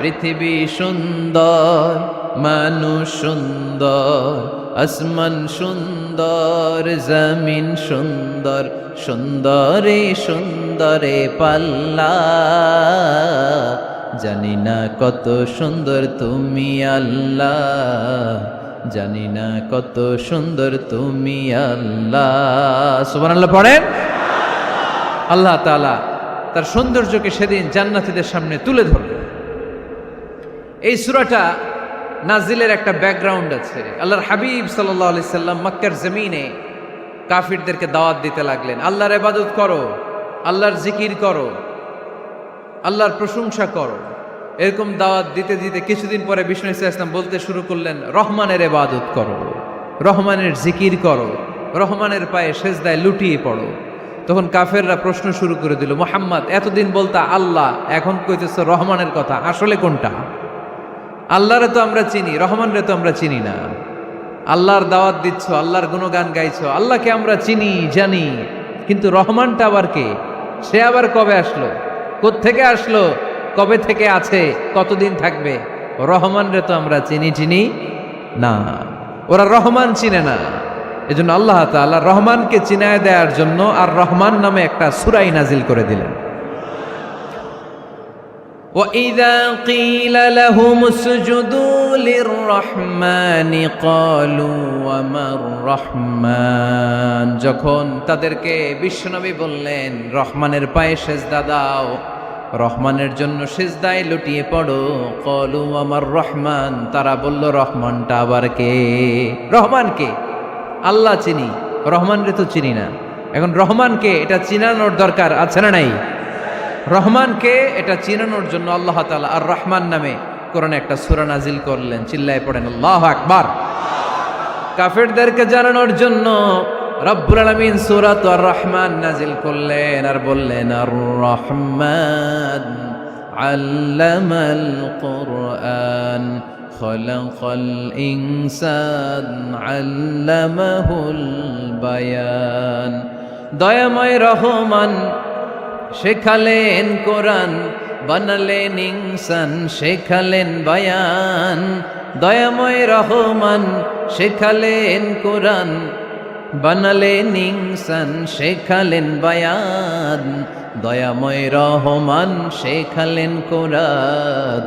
পৃথিবী সুন্দর, মানুষ সুন্দর, আসমান সুন্দর, জমিন সুন্দর, সুন্দরে সুন্দরে পাল্লা। জানি না কত সুন্দর তুমি আল্লাহ, জানি না কত সুন্দর তুমি আল্লাহ। সুবহানাল্লাহ পড়েন। আল্লাহ তাআলা তার সৌন্দর্যকে সেদিন জান্নাতীদের সামনে তুলে ধরবেন। এই সূরাটা নাজিলের একটা ব্যাকগ্রাউন্ড আছে। আল্লাহর হাবিব সাল্লাল্লাহু আলাইহি সাল্লাম মক্কার জমিনে কাফিরদেরকে দাওয়াত দিতে লাগলেন, আল্লাহর ইবাদত করো, আল্লাহর জিকির করো, আল্লাহর প্রশংসা করো। এরকম দাওয়াত দিতে দিতে কিছুদিন পরে বিষ্ণু ইসলাম বলতে শুরু করলেন, রহমানের ইবাদত করো, রহমানের জিকির করো, রহমানের পায়ে সেজদায় লুটিয়ে পড়ো। তখন কাফেররা প্রশ্ন শুরু করে দিল, মুহাম্মদ এতদিন বলতা আল্লাহ, এখন কইতেছ রহমানের কথা, আসলে কোনটা? আল্লাহরে তো আমরা চিনি, রহমানরে তো আমরা চিনি না। আল্লাহর দাওয়াত দিচ্ছ, আল্লাহর গুণগান গাইছো, আল্লাহকে আমরা চিনি জানি, কিন্তু রহমানটা আবার কে? সে আবার কবে আসলো, কোত্থেকে আসলো, কবে থেকে আছে, কতদিন থাকবে? রহমানরে তো আমরা চিনি না। ওরা রহমান চিনে না। এজন্য আল্লাহ তাআলা রহমানকে চিনায় দেওয়ার জন্য আর রহমান নামে একটা সূরা নাজিল করে দিলেন। وَإِذَا قِيلَ لَهُمُ اسْجُدُوا لِلرَّحْمَنِ قَالُوا وَمَا الرَّحْمَنُ, যখন তাদেরকে বিশ্বনবী বললেন রহমানের পায়ে সেজদা দাও, রহমানের জন্য সেজদায় লুটিয়ে পড়ো, ক্বালু ওয়ামার রহমান, তারা বলল রহমানটা আবার কে? রহমান কে? আল্লাহ চিনি, রহমানরে তো চিনি না। এখন রহমানকে এটা চিনানোর দরকার আছে না নাই? রহমানকে এটা চিনানোর জন্য আল্লাহ তাআলা আর রহমান নামে কোরআনে একটা সূরা নাজিল করলেন। চিল্লায় পড়েন আল্লাহু আকবার। কাফেরদেরকে জানানোর জন্য রব্বুল আলামিন সূরাত আর রহমান নাজিল করলেন আর বললেন, আর রহমান আল্লামাল কুরআন খলাকাল ইনসান আল্লামাহুল বায়ান। দয়াময় রহমান শেখালেন কোরআন, বানালেন ইনসান শেখালেন বায়ান। দয়াময় রহমান শেখালেন কোরআন, বানালেন ইনসান শেখালেন বায়ান। দয়াময় রহমান শেখালেন কোরআন,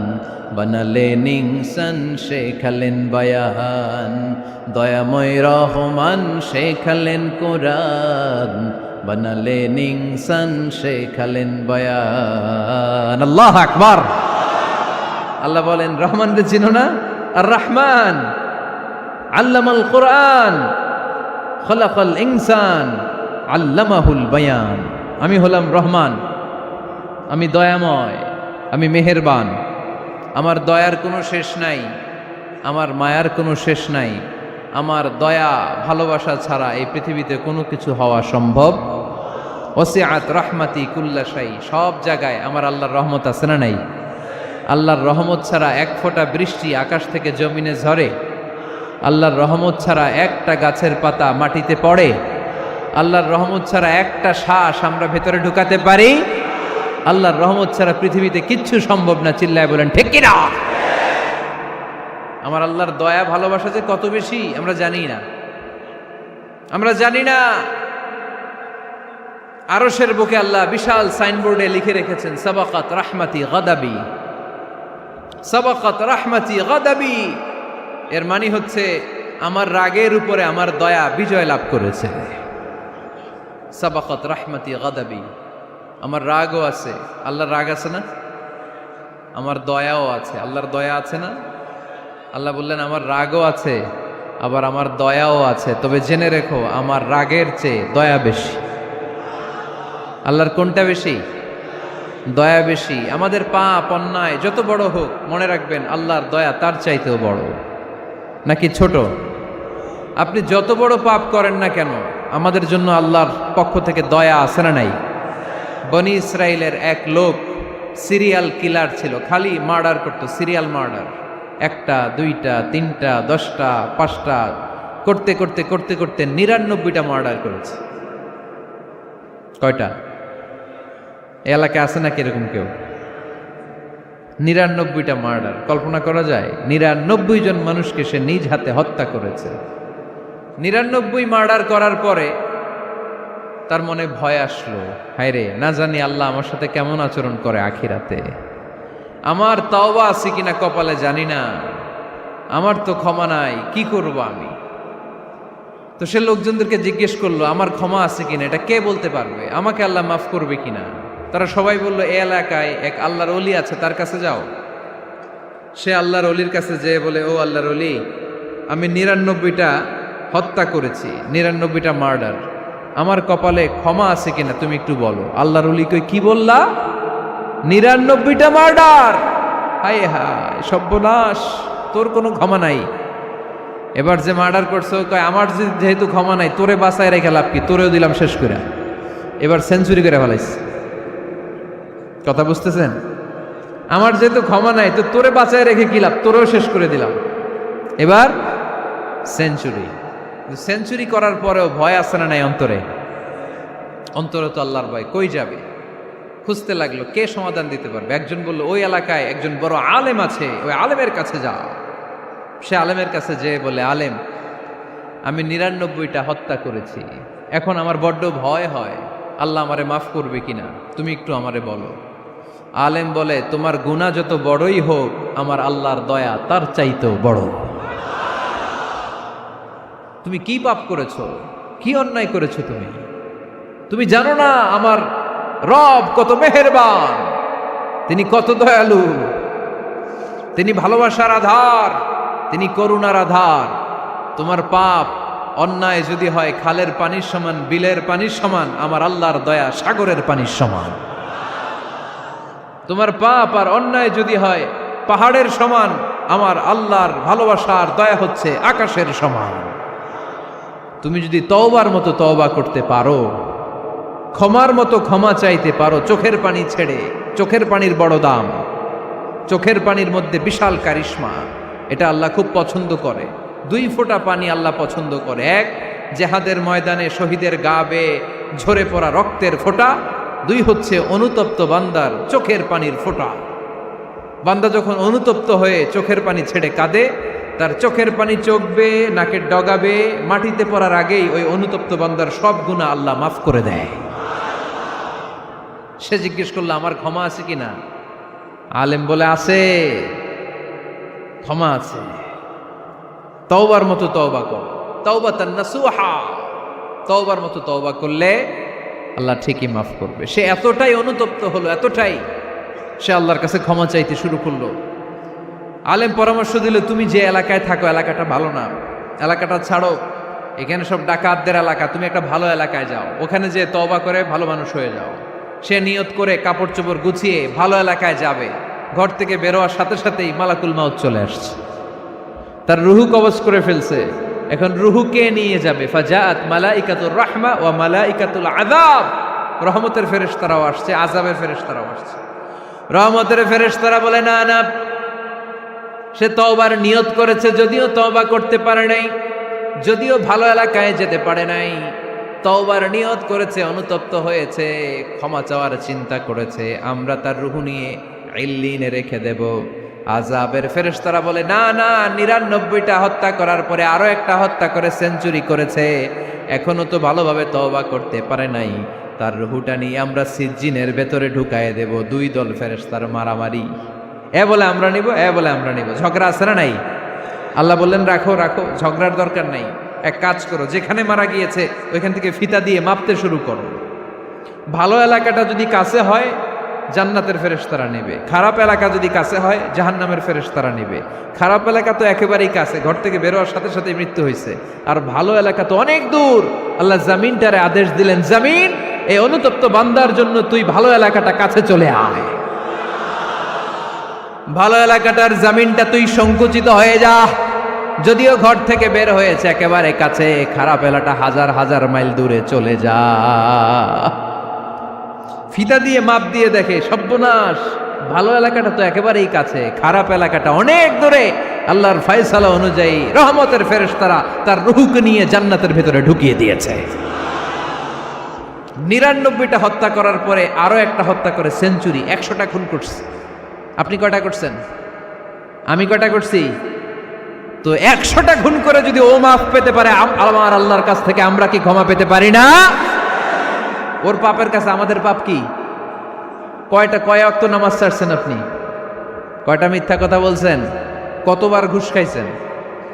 বানালেন ইনসান শেখালেন বায়ান। দয়াময় রহমান শেখালেন কোরআন, বানালেন ইনসান শেখালেন বায়ান। আল্লাহু আকবার। আল্লাহ বলেন রহমানকে চিনো না? আর রহমান আল্লামাল কোরআন খলাকাল ইনসান আল্লামাহুল বায়ান। আমি হলাম রহমান, আমি দয়াময়, আমি মেহেরবান। আমার দয়ার কোনো শেষ নাই, আমার মায়ার কোনো শেষ নাই। আমার দয়া ভালোবাসা ছাড়া এই পৃথিবীতে কোনো কিছু হওয়া সম্ভব। ওয়াসিআত রাহমাতি কুল্লা শাই, সব জায়গায় আমার আল্লাহর রহমত আছে না নাই? আল্লাহর রহমত ছাড়া এক ফোঁটা বৃষ্টি আকাশ থেকে জমিনে ঝরে? আল্লাহর রহমত ছাড়া একটা গাছের পাতা মাটিতে পড়ে? আল্লাহর রহমত ছাড়া একটা শ্বাস আমরা ভেতরে ঢুকাতে পারি? আল্লাহর রহমত ছাড়া পৃথিবীতে কিচ্ছু সম্ভব না। চিল্লায় বলেন ঠিক কিনা? আমার আল্লাহর দয়া ভালোবাসা যে কত বেশি আমরা জানি না, আমরা জানি না। আরশের বুকে আল্লাহ বিশাল সাইনবোর্ডে লিখে রেখেছেন, সাবাকাত রাহমাতি গাদাবি, সাবাকাত রাহমাতি গাদাবি। এর মানে হচ্ছে আমার রাগের উপরে আমার দয়া বিজয় লাভ করেছে। সাবাকাত রাহমাতি গাদাবি, আমার রাগও আছে, আল্লাহর রাগ আছে না? আমার দয়াও আছে, আল্লাহর দয়া আছে না? আল্লাহ বললেন আমার রাগও আছে, আবার আমার দয়াও আছে, তবে জেনে রেখো আমার রাগের চেয়ে দয়া বেশি। আল্লাহর কোনটা বেশি? দয়া বেশি। আমাদের পাপ অন্যায় যত বড় হোক, মনে রাখবেন আল্লাহর দয়া তার চাইতেও বড়। নাকি ছোট? আপনি যত বড় পাপ করেন না কেন, আমাদের জন্য আল্লাহর পক্ষ থেকে দয়া আছে না নাই? বনি ইসরাইলের এক লোক সিরিয়াল কিলার ছিল, খালি মার্ডার করতো, সিরিয়াল মার্ডার। একটা, দুইটা, তিনটা, 10টা, 5টা করতে করতে করতে করতে 99টা মার্ডার করেছে। কয়টা? এই এলাকায় আছে নাকি এরকম কেউ? ৯৯টা মার্ডার, কল্পনা করা যায়? ৯৯ জন মানুষকে সে নিজ হাতে হত্যা করেছে। ৯৯ মার্ডার করার পরে তার মনে ভয় আসলো, হায় রে, না জানি আল্লাহ আমার সাথে কেমন আচরণ করে আখিরাতে। আমার তাওবা আছে কিনা কপালে জানি না, আমার তো ক্ষমা নাই, কি করব আমি? তো সে লোকজনদেরকে জিজ্ঞেস করলো, আমার ক্ষমা আছে কিনা, এটা কে বলতে পারবে? আমাকে আল্লাহ মাফ করবে কিনা? তারা সবাই বলল, এ এলাকায় এক আল্লাহর ওলি আছে, তার কাছে যাও। সে আল্লাহর ওলির কাছে যেয়ে বলে, ও আল্লাহর ওলি, আমি ৯৯টা হত্যা করেছি, ৯৯টা মার্ডার, আমার কপালে ক্ষমা আছে কিনা তুমি একটু বলো। আল্লাহর ওলি কই, কি বললা? ৯৯টা মার্ডার? হায় হায় সর্বনাশ, তোর কোনো ক্ষমা নাই। এবার যে মার্ডার করছো কয়, আমার যেহেতু ক্ষমা নাই, তোরে বাঁচায় রেখে লাভ কি, তোরেও দিলাম শেষ করে। এবার সেঞ্চুরি করে ফেলাইছে। কথা বুঝতেছেন? আমার যেহেতু ক্ষমা নাই, তো তোরে বাঁচায় রেখে কি লাভ, তোরেও শেষ করে দিলাম। এবার সেঞ্চুরি। সেঞ্চুরি করার পরেও ভয় আসে না নাই অন্তরে? অন্তরে তো আল্লাহর ভয়, কই যাবে? খুঁজতে লাগলো কে সমাধান দিতে পারবে। একজন বলল, ওই এলাকায় একজন বড় আলেম আছে, ওই আলেমের কাছে যা। সে আলেমের কাছে যেয়ে বলে, আলেম, আমি ৯৯টা হত্যা করেছি, এখন আমার বড্ড ভয় হয়, আল্লাহ আমারে মাফ করবে কিনা, তুমি একটু আমারে বলো। আলেম বলে, তোমার গুনাহ যত বড়ই হোক, আমার আল্লাহর দয়া তার চাইতেও বড়। তুমি কি পাপ করেছো, কি অন্যায় করেছো? তুমি জানো না আমার রব কত মেহেরবান, তিনি কত দয়ালু, তিনি ভালোবাসার আধার, তিনি করুণার আধার। তোমার পাপ অন্যায় যদি হয় খালের পানির সমান, বিলের পানির সমান, আমার আল্লাহর দয়া সাগরের পানির সমান। তোমার পাপ আর অন্যায় যদি হয় পাহাড়ের সমান, আমার আল্লাহর ভালোবাসার দয়া হচ্ছে আকাশের সমান। তুমি যদি তওবার মতো তওবা করতে পারো, ক্ষমার মতো ক্ষমা চাইতে পারো, চোখের পানি ছেড়ে, চোখের পানির বড় দাম, চোখের পানির মধ্যে বিশাল কারিশমা, এটা আল্লাহ খুব পছন্দ করে। 2 ফোঁটা পানি আল্লাহ পছন্দ করে। এক, জেহাদের ময়দানে শহীদের গা বেয়ে ঝরে পড়া রক্তের ফোঁটা। 2 হচ্ছে অনুতপ্ত বান্দার চোখের পানির ফোঁটা। বান্দা যখন অনুতপ্ত হয়ে চোখের পানি ছেড়ে কাঁদে, তার চোখের পানি চোখ বেয়ে নাকের ডগা বেয়ে মাটিতে পড়ার আগেই ওই অনুতপ্ত বান্দার সব গুনাহ আল্লাহ মাফ করে দেয়। সে জিজ্ঞেস করলো, আমার ক্ষমা আছে কিনা? আলেম বলে, আছে, ক্ষমা আছে। তওবার মতো তওবা কর, তাওবাতান নাসুহা, তওবার মতো তওবা করলে আল্লাহ ঠিকই মাফ করবে। সে এতটাই অনুতপ্ত হলো, এতটাই, সে আল্লাহর কাছে ক্ষমা চাইতে শুরু করলো। আলেম পরামর্শ দিল, তুমি যে এলাকায় থাকো এলাকাটা ভালো না, এলাকাটা ছাড়ো, এখানে সব ডাকাতদের এলাকা, তুমি একটা ভালো এলাকায় যাও, ওখানে যে তওবা করে ভালো মানুষ হয়ে যাও। সে নিয়ত করে কাপড় চোপড় গুছিয়ে ভালো এলাকায় যাবে। ঘর থেকে বেরোয়ার সাথে সাথেই মালাকুল মাউত চলে আসছে, তার রুহু কবজ করে ফেলছে। এখন রুহু কে নিয়ে যাবে? ফাজাআত মালাইকাতুর রাহমা ওয়া মালাইকাতুল আযাব। রহমতের ফেরেশতারাও আসছে, আযাবের ফেরেশতারাও আসছে। রহমতের ফেরেশতারা বলে, না না, সে তওবার নিয়ত করেছে, যদিও তওবা করতে পারে নাই, যদিও ভালো এলাকায় যেতে পারে নাই, তওবার নিয়ত করেছে, অনুতপ্ত হয়েছে, ক্ষমা চাওয়ার চিন্তা করেছে, আমরা তার রুহু নিয়ে ইল্লিনে রেখে দেব। আযাবের ফেরেশতারা বলে, না না, ৯৯টা হত্যা করার পরে আরো একটা হত্যা করে সেঞ্চুরি করেছে, এখনো তো ভালোভাবে তওবা করতে পারে নাই, তার রুহুটা নিয়ে আমরা সিজ্জিনের ভেতরে ঢুকায় দেব। 2 দল ফেরেশতার মারামারি, এ বলে আমরা নিব, এ বলে আমরা নিব। ঝগড়া আছে না নাই? আল্লাহ বললেন, রাখো রাখো, ঝগড়ার দরকার নাই। এক কাজ করো, যেখানে মারা গিয়েছে ওইখান থেকে ফিতা দিয়ে মাপতে শুরু করো। ভালো এলাকাটা যদি কাছে হয় জান্নাতের ফেরেশতারা নেবে, খারাপ এলাকা যদি কাছে হয় জাহান্নামের ফেরেশতারা নেবে। খারাপ এলাকা তো একেবারেই কাছে, ঘর থেকে বেরোয়ার সাথে সাথে মৃত্যু হয়েছে, আর ভালো এলাকা তো অনেক দূর। আল্লাহ জামিনটারে আদেশ দিলেন, জামিন, এই অনুতপ্ত বান্দার জন্য তুই ভালো এলাকাটা কাছে চলে আয়। ভালো এলাকাটার জামিনটা তুই সংকুচিত হয়ে যা, যদিও ঘর থেকে বের হয়েছে একেবারে কাছে, খারাপ এলাকা হাজার হাজার মাইল দূরে চলে যা। ফিতা দিয়ে মাপ দিয়ে দেখে, সর্বনাশ, ভালো এলাকাটা তো একেবারেই কাছে, খারাপ এলাকাটা অনেক দূরে। আল্লাহর ফয়সালা অনুযায়ী রহমতের ফেরেশতারা তার রূহকে নিয়ে জান্নাতের ভেতরে ঢুকিয়ে দিয়েছে। ৯৯টা হত্যা করার পরে আরো একটা হত্যা করে সেঞ্চুরি, 100টা খুন করছে। আপনি কয়টা করছেন? আমি কয়টা করছি? তো 100টা গুণ করে যদি ও মাফ পেতে পারে আমার আল্লাহর কাছ থেকে, আমরা কি ক্ষমা পেতে পারি না? ওর পাপের কাছে আমাদের পাপ কি? কয় ওয়াক্ত নামাজ ছাড়ছেন আপনি? কয়টা মিথ্যা কথা বলছেন? কতবার ঘুষ খাইছেন?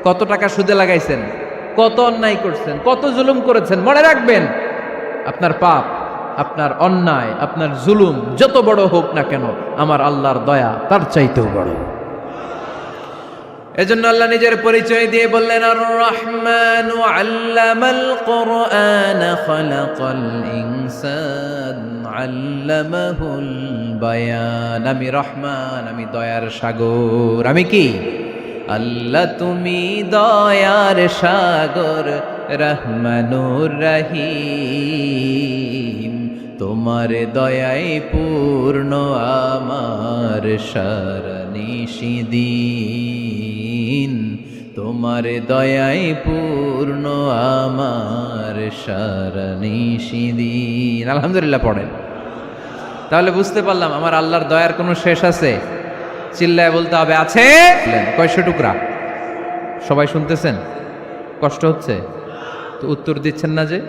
কত টাকা সুদে লাগাইছেন? কত অন্যায় করছেন? কত জুলুম করেছেন? মনে রাখবেন, আপনার পাপ, আপনার অন্যায়, আপনার জুলুম যত বড় হোক না কেন, আমার আল্লাহর দয়া তার চাইতেও বড়। এজন্য আল্লাহ নিজের পরিচয় দিয়ে বললেন, আর রহমান আল্লামাল কুরআন খালাকাল ইনসান আল্লামাহুল বায়ান। আমি রহমান, আমি দয়ার সাগর। আমি কি? আল্লাহ তুমি দয়ার সাগর, রহমানুর রহিম। তোমার দয়ায় পূর্ণ আমার সারানিশিদিন, তোমার দয়ায় পূর্ণ আমার সারানিশিদিন। আলহামদুলিল্লাহ পড়েন। তাহলে বুঝতে পারলাম আমার আল্লাহর দয়ার কোনো শেষ আছে? চিল্লায় বলতে হবে আছে। কয়শো টুকরা? সবাই শুনতেছেন? কষ্ট হচ্ছে তো উত্তর দিচ্ছেন না যে?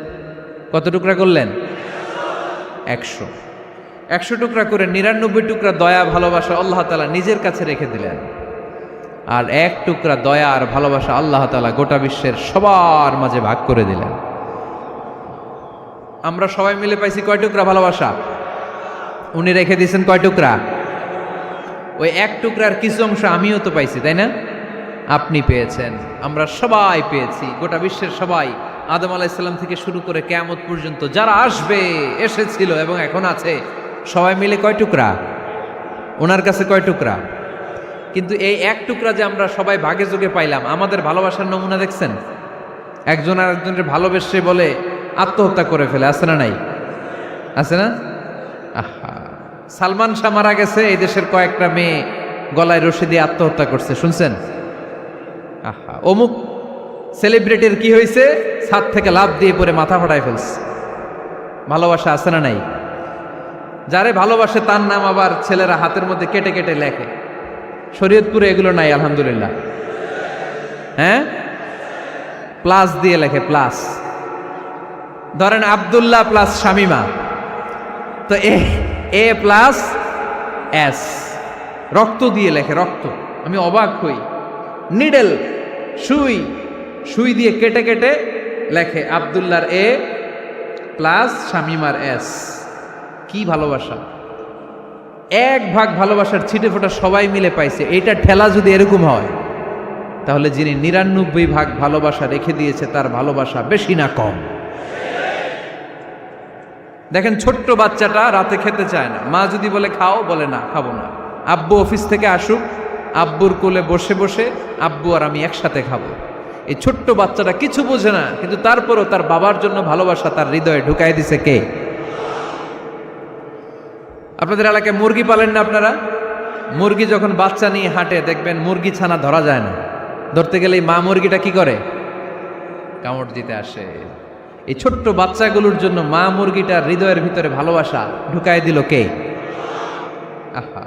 কত টুকরা করলেন? 100 টুকরা করে 99 টুকরা দয়া ভালোবাসা আল্লাহ তাআলা নিজের কাছে রেখে দিলেন, আর 1 টুকরা দয়া আর ভালোবাসা আল্লাহ তাআলা গোটা বিশ্বের সবার মাঝে ভাগ করে দিলেন। আমরা সবাই মিলে পাইছি কয় টুকরা ভালোবাসা? উনি রেখে দিয়েছেন কয় টুকরা? ওই 1 টুকরার কিছু অংশ আমিও তো পাইছি, তাই না? আপনি পেয়েছেন, আমরা সবাই পেয়েছি, গোটা বিশ্বের সবাই, আদম আলাইহিস সালাম থেকে শুরু করে কিয়ামত পর্যন্ত যারা আসবে, এসেছিল এবং এখন আছে, সবাই মিলে কয় টুকরা? ওনার কাছে কয় টুকরা? কিন্তু এই 1 টুকরা যে আমরা সবাই ভাগে যোগে পাইলাম, আমাদের ভালোবাসার নমুনা দেখছেন? একজন আর একজনের ভালোবেসে বলে আত্মহত্যা করে ফেলে, আছে না নাই? আছে না? আহা, সালমান শাহ মারা গেছে, এই দেশের কয়েকটা মেয়ে গলায় রশি দিয়ে আত্মহত্যা করছে, শুনছেন? আহা, অমুক সেলিব্রিটির কি হয়েছে, ছাদ থেকে লাফ দিয়ে পরে মাথা ফাটায় ফেলছে। ভালোবাসা আছে না নাই? যারে ভালোবাসে তার নাম আবার ছেলেরা হাতের মধ্যে কেটে কেটে লেখে। শরীয়তপুরে এগুলো নাই আলহামদুলিল্লাহ। হ্যাঁ, প্লাস দিয়ে লেখে, প্লাস। ধরেন আব্দুল্লাহ প্লাস শামিমা, তো এ প্লাস এস, রক্ত দিয়ে লেখে, রক্ত। আমি অবাক হই, নিডেল, সুই দিয়ে কেটে কেটে লেখে আব্দুল্লাহর এ প্লাস শামিমার এস। কি ভালোবাসা! 1 ভাগ ভালোবাসার ছিটে ফোটা সবাই মিলে পাইছে। এইটা ঠেলা যদি এরকম হয়, তাহলে যিনি 99 ভাগ ভালোবাসা রেখে দিয়েছে তার ভালোবাসা বেশি না কম? দেখেন, ছোট্ট বাচ্চাটা রাতে খেতে চায় না, মা যদি বলে খাও, বলে না, খাবো না। আব্বু অফিস থেকে আসুক, আব্বুর কোলে বসে বসে আব্বু আর আমি একসাথে খাবো। এই ছোট্ট বাচ্চাটা কিছু বোঝে না, কিন্তু তারপরও তার বাবার জন্য ভালোবাসা তার হৃদয়ে ঢুকাই দিছে কে? আপনাদের এলাকায় মুরগি পালেন না আপনারা? মুরগি যখন বাচ্চা নিয়ে হাঁটে, দেখবেন মুরগি ছানা ধরা যায় না, ধরতে গেলে মা মুরগিটা কি করে? কামড় দিতে আসে। এই ছোট্ট বাচ্চাগুলোর জন্য মা মুরগিটার হৃদয়ের ভিতরে ভালোবাসা ঢুকাই দিল কে? আহা,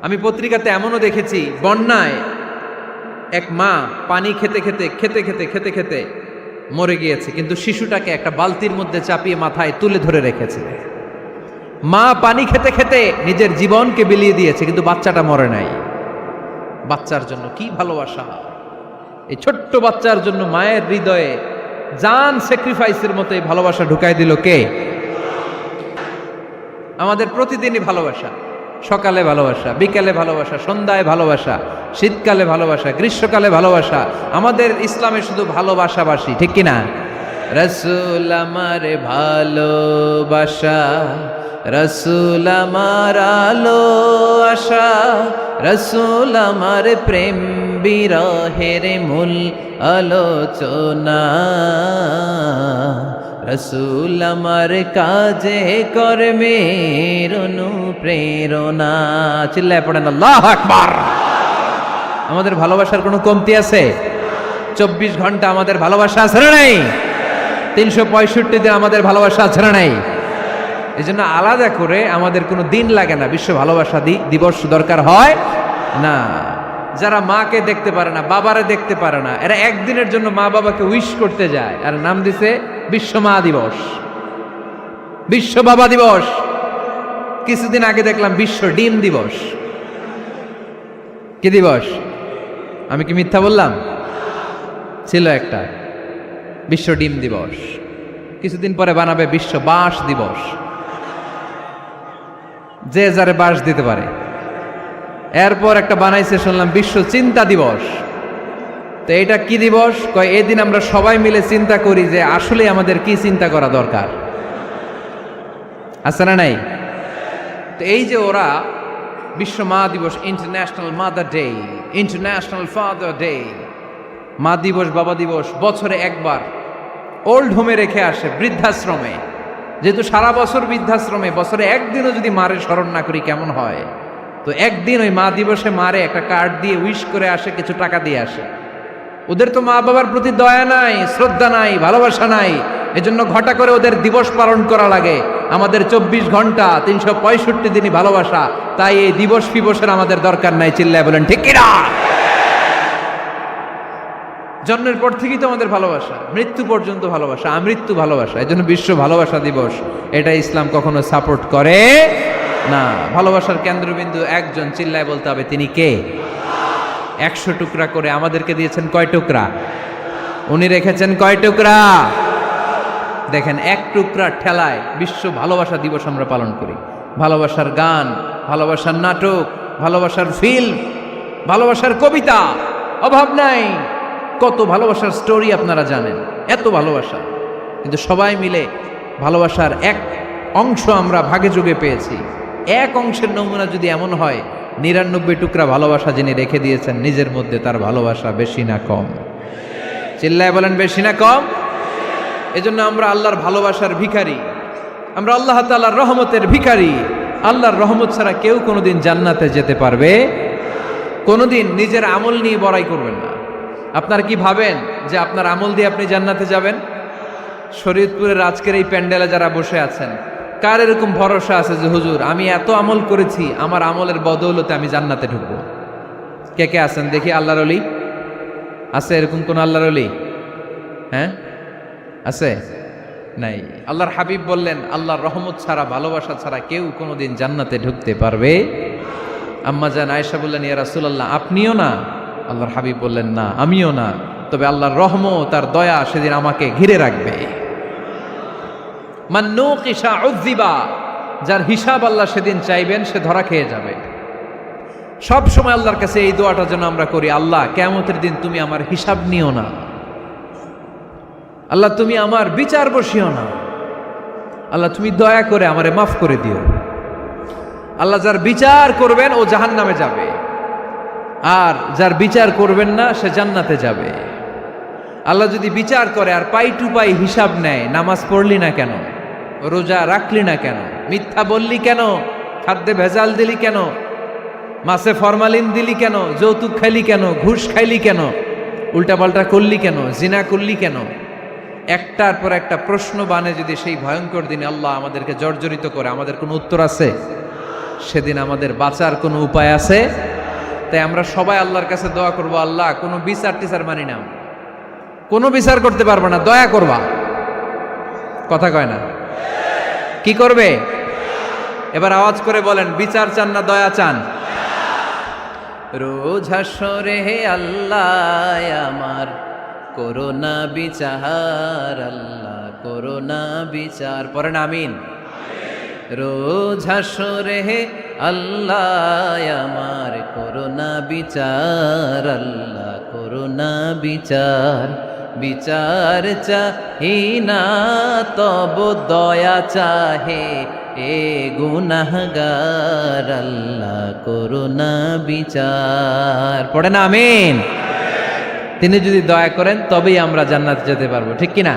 আমি পত্রিকাতে এমনও দেখেছি, বন্যায় এক মা পানি খেতে খেতে মরে গিয়েছে, কিন্তু শিশুটাকে একটা বালতির মধ্যে চাপিয়ে মাথায় তুলে ধরে রেখেছে। মা পানি খেতে খেতে নিজের জীবনকে বিলিয়ে দিয়েছে, কিন্তু বাচ্চাটা মরে নাই। বাচ্চার জন্য কি ভালোবাসা! এই ছোট্ট বাচ্চার জন্য মায়ের হৃদয়ে জান স্যাক্রিফাইসের মতো এই ভালোবাসা ঢুকাই দিল কে? আমাদের প্রতিদিনই ভালোবাসা, সকালে ভালোবাসা, বিকালে ভালোবাসা, সন্ধ্যায় ভালোবাসা, শীতকালে ভালোবাসা, গ্রীষ্মকালে ভালোবাসা। আমাদের ইসলামে শুধু ভালোবাসাবাসী, ঠিক কিনা? রাসূল আমার ভালোবাসা, রাসূল আমার আলো আশা, রাসূল আমার প্রেম বিরহের মূল আলোচনা, রাসূল আমার কাজে কর্মের অনুপ্রেরণা। চিল্লায় পড়েন আল্লাহু আকবার। আমাদের ভালোবাসার কোনো কমতি আছে? 24 ঘন্টা আমাদের ভালোবাসা আছে না নাই? 365 দিন আমাদের ভালোবাসা আছে না নাই? এজন্য আলাদা করে আমাদের কোনো দিন লাগে না বিশ্ব ভালোবাসা দিবস দরকার হয় না। যারা মাকে দেখতে পারে না, বাবারে দেখতে পারে না, এরা একদিনের জন্য মা বাবাকে উইশ করতে যায়, আর নাম দিছে বিশ্ব মা দিবস, বিশ্ব বাবা দিবস। কিছুদিন আগে দেখলাম বিশ্ব ডিম দিবস। কি দিবস? আমি কি মিথ্যা বললাম? ছিল একটা বিশ্ব ডিম দিবস। কিছুদিন পরে বানাবে বিশ্ব বাঁশ দিবস, যে যারে বাঁশ দিতে পারে। এরপর একটা বানাইছে শুনলাম বিশ্ব চিন্তা দিবস। তো এটা কি দিবস? কয় এদিন আমরা সবাই মিলে চিন্তা করি যে আসলে আমাদের কি চিন্তা করা দরকার, আছে না নাই? তো এই যে ওরা বিশ্ব মা দিবস, international mother day, international father day, মা দিবস বাবা দিবস বছরে একবার ওল্ড হোমে রেখে আসে, বৃদ্ধাশ্রমে। যেহেতু সারা বছর বৃদ্ধাশ্রমে, বছরে একদিনও যদি মারে স্মরণ না করি কেমন হয়? তো একদিন ওই মা দিবসে মারে একটা কার্ড দিয়ে উইশ করে আসে, কিছু টাকা দিয়ে আসে। ওদের তো মা বাবার প্রতি দয়া নাই, শ্রদ্ধা নাই, ভালোবাসা নাই, এজন্য ঘটা করে ওদের দিবস পালন করা লাগে। আমাদের 24 ঘন্টা 365 দিনই ভালোবাসা, তাই এই দিবস ফিবসের আমাদের দরকার নাই। চিল্লায় বলেন ঠিক কিনা? জন্মের পর থেকেই তো আমাদের ভালোবাসা, মৃত্যু পর্যন্ত ভালোবাসা, আমৃত্যু ভালোবাসা। এই জন্য বিশ্ব ভালোবাসা দিবস, এটা ইসলাম কখনো সাপোর্ট করে না। ভালোবাসার কেন্দ্রবিন্দু একজন, চিল্লায় বলতে হবে তিনি কে? 100 টুকরা করে আমাদেরকে দিয়েছেন কয় টুকরা? উনি রেখেছেন কয় টুকরা? দেখেন, এক টুকরা ঠেলায় বিশ্ব ভালোবাসা দিবস আমরা পালন করি। ভালোবাসার গান, ভালোবাসার নাটক, ভালোবাসার ফিল্ম, ভালোবাসার কবিতা, অভাব নাই। কত ভালোবাসার স্টোরি আপনারা জানেন, এত ভালোবাসা। কিন্তু সবাই মিলে ভালোবাসার এক অংশ আমরা ভাগে যোগে পেয়েছি। এক অংশের নমুনা যদি এমন হয়, 99 টুকরা ভালোবাসা যিনি রেখে দিয়েছেন নিজের মধ্যে, তার ভালোবাসা বেশি না কম? চিল্লায় বলেন বেশি না কম? এজন্য আমরা আল্লাহর ভালোবাসার ভিখারি, আমরা আল্লাহ তাআলার রহমতের ভিখারি। আল্লাহর রহমত ছাড়া কেউ কোনোদিন জান্নাতে যেতে পারবে কোনোদিন নিজের আমল নিয়ে বড়াই করবেন না। আপনারা কি ভাবেন যে আপনার আমল দিয়ে আপনি জান্নাতে যাবেন? শরীয়তপুরের আজকের এই প্যান্ডেলে যারা বসে আছেন, কার এরকম ভরসা আছে যে হুজুর আমি এত আমল করেছি, আমার আমলের বদৌলতে আমি জান্নাতে ঢুকবো? কে কে আছেন দেখি? আল্লাহর ওলি আছে? এরকম কোন আল্লাহর ওলি? হ্যাঁ, আছে? নাই। আল্লাহর হাবিব বললেন, আল্লাহর রহমত ছাড়া, ভালোবাসা ছাড়া কেউ কোনোদিন জান্নাতে ঢুকতে পারবে? আম্মা জান আয়েশা বললেন, ইয়া রাসূলুল্লাহ আপনিও না? আল্লাহর হাবিব বললেন, না আমিও না, তবে আল্লাহর রহমত আর দয়া সেদিন আমাকে ঘিরে রাখবে। মান নুকিশা উযিবা, যার হিসাব আল্লাহ সেদিন চাইবেন সে ধরা খেয়ে যাবে। সব সময় আল্লাহর কাছে এই দোয়াটা যেন আমরা করি, আল্লাহ কিয়ামতের দিন তুমি আমার হিসাব নিও না, আল্লাহ তুমি আমার বিচার বসিও না, আল্লাহ তুমি দয়া করে আমারে মাফ করে দিও। আল্লাহ যার বিচার করবেন ও জাহান্নামে যাবে, আর যার বিচার করবেন না সে জান্নাতে যাবে। আল্লাহ যদি বিচার করে আর পাই টু পাই হিসাব নেয়, নামাজ পড়লি না কেন, রোজা রাখলি না কেন, মিথ্যা বললি কেন, খাদ্যে ভেজাল দিলি কেন, মাছে ফরমালিন দিলি কেন, যৌতুক খাইলি কেন, ঘুষ খাইলি কেন, উল্টাপাল্টা করলি কেন, জিনা করলি কেন, একটার পর একটা প্রশ্ন বানে যদি সেই ভয়ঙ্কর দিনে আল্লাহ আমাদেরকে জর্জরিত করে, আমাদের কোনো উত্তর আছে? সেদিন আমাদের বাঁচার কোনো উপায় আছে? তাই আমরা সবাই আল্লাহর কাছে দোয়া করব, আল্লাহ কোনো বিচার টিচার মানি না, কোনো বিচার করতে পারবো না, দয়া করবা। কথা কয় না? কি করবে? এবার আওয়াজ করে বলেন, বিচার চান না দয়া চান? রোজ হাসরে হে আল্লাহ আমার করোনা বিচার, আল্লাহ করোনা বিচার, পড়েন আমিন। রোজ হাসরে হে আল্লাহ আমার করোনা বিচার, আল্লাহ করোনা বিচার। বিচার চাহি না তব দয়া চাহে এ গুনাহগার, আল্লাহ করোনা বিচার। পড়ে না আমিন? তিনি যদি দয়া করেন তবেই আমরা জান্নাতে যেতে পারবো, ঠিক কিনা?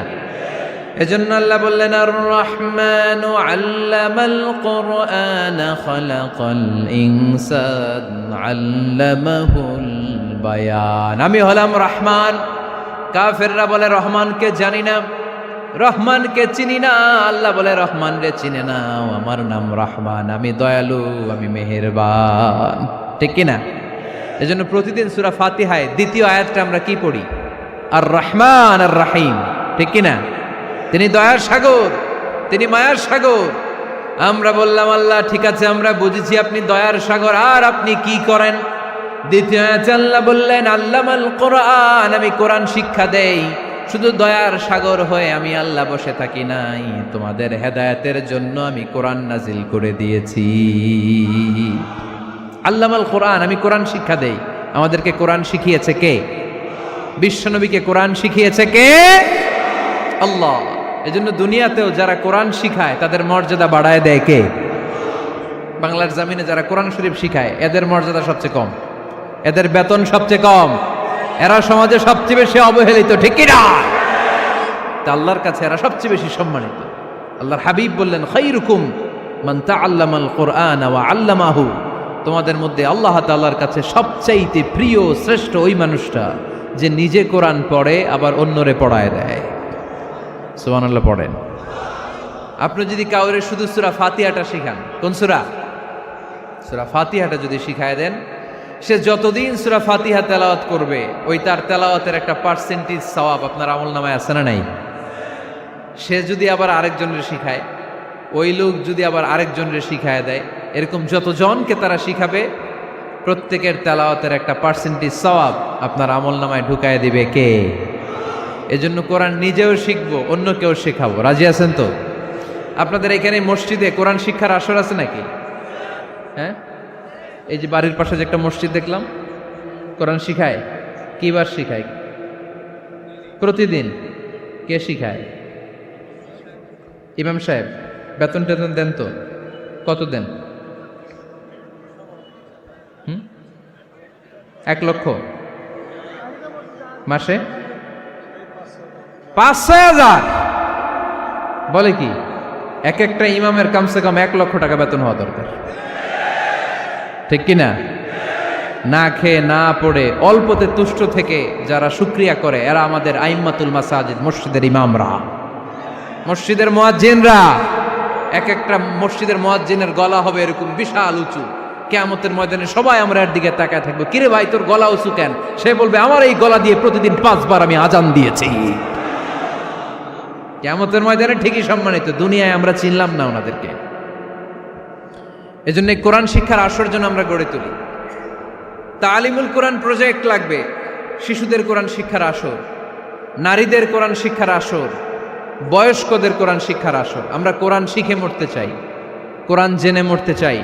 এজন্য আল্লাহ বললেন, আর রহমানু আল্লামাল কুরআন খালাকাল ইনসান আল্লামাহুল বায়ান। আমি হলাম রহমান। কাফেররা বলে রহমানকে জানি না, রহমানকে চিনি না, আল্লাহ বলে রহমান রে চিনে নাও, আমার নাম রহমান, আমি দয়ালু, আমি মেহেরবান। ঠিক কিনা? এজন্য প্রতিদিন সূরা ফাতিহায় দ্বিতীয় আয়াতটা আমরা কি পড়ি? আর রহমান আর রাহিম। ঠিক কিনা? তিনি দয়ার সাগর, তিনি মায়ার সাগর। আমরা বললাম আল্লাহ ঠিক আছে, আমরা বুঝেছি আপনি দয়ার সাগর, আর আপনি কি করেন? দ্বিতীয় আয়াতে আল্লাহ বললেন আল্লামাল কোরআন, আমি কোরআন শিক্ষা দেই। শুধু দয়ার সাগর হয়ে আমি আল্লাহ বসে থাকি নাই, তোমাদের হেদায়েতের জন্য আমি কোরআন নাজিল করে দিয়েছি। আল্লামাল কোরআন, আমি কোরআন শিক্ষা দেই। আমাদেরকে কোরআন শিখিয়েছে কে? বিশ্বনবীকে কোরআন শিখিয়েছে কে? আল্লাহ। এজন্য দুনিয়াতেও যারা কোরআন শিখায় তাদের মর্যাদা বাড়ায় দেয় কে? বাংলার জমিনে যারা কোরআন শরীফ শিখায় এদের মর্যাদা সবচেয়ে কম, এদের বেতন সবচেয়ে কম, এরা সমাজে সবচেয়ে বেশি অবহেলিত। ঠিক কি না? তা আল্লাহর কাছে এরা সবচেয়ে বেশি সম্মানিত। আল্লাহর হাবিব বললেন খায়রুকুম মান তাআল্লামাল কুরআন ওয়া আল্লামাহু, তোমাদের মধ্যে আল্লাহ তাআলার কাছে সবচাইতে প্রিয় শ্রেষ্ঠ ওই মানুষটা যে নিজে কোরআন পড়ে আবার অন্যরে পড়ায় দেয়। সুবহানাল্লাহ পড়েন। আপনি যদি কাউরে শুধু সূরা ফাতিহাটা শিখান, কোন সূরা? সূরা ফাতিহাটা যদি শিখায় দেন, সে যতদিন সূরা ফাতিহা তেলাওয়াত করবে ওই তার তেলাওয়াতের একটা পার্সেন্টেজ সওয়াব আপনার আমলনামায় আছে না নাই? সে যদি আবার আরেকজনের শিখায়, ওই লোক যদি আবার আরেকজনের শিখায় দেয়, এরকম যতজনকে তারা শিখাবে প্রত্যেকের তেলাওয়াতের একটা পার্সেন্টেজ সওয়াব আপনার আমলনামায় ঢুকায় দিবে কে? এজন্য কোরআন নিজেও শিখবো, অন্যকেও শেখাবো। রাজি আছেন তো? আপনাদের এখানে মসজিদে কোরআন শিক্ষার আসর আছে নাকি? হ্যাঁ, এই যে বাড়ির পাশে যে একটা মসজিদ দেখলাম, কোরআন শিখায়। কিবার শিখায়? প্রতিদিন। কে শিখায়? ইমাম সাহেব। বেতন টেতন দেন তো? কত দেন? 1 লক্ষ মাসে? 5-6 হাজার? বলে কি? এক একটা ইমামের কমসে কম 1 লক্ষ টাকা বেতন হওয়া দরকার। ঠিক কিনা? না খেয়ে না পড়ে অল্পতে তুষ্ট থেকে যারা শুকরিয়া করে এরা আমাদের আইম্মাতুল মাসাজিদ, মসজিদের ইমামরা, মসজিদের মুয়াজ্জিনরা। এক একটা মসজিদের মুয়াজ্জিনের গলা হবে এরকম বিশাল উঁচু। কিয়ামতের ময়দানে সবাই আমরা এর দিকে তাকায় থাকবো, কিরে ভাই তোর গলা উঁচু কেন? সে বলবে আমার এই গলা দিয়ে প্রতিদিন 5 বার আমি আজান দিয়েছি। কিয়ামতের ময়দানে ঠিকই সম্মানিত, দুনিয়ায় আমরা চিনলাম না ওনাদেরকে। এজন্য কোরআন শিক্ষার আসর জন্য আমরা গড়ে তুলি। তালিমুল কোরআন প্রজেক্ট লাগবে, শিশুদের কোরআন শিক্ষার আসর, নারীদের কোরআন শিক্ষার আসর, বয়স্কদের কোরআন শিক্ষার আসর। আমরা কোরআন শিখে মরতে চাই, কোরআন জেনে মরতে চাই।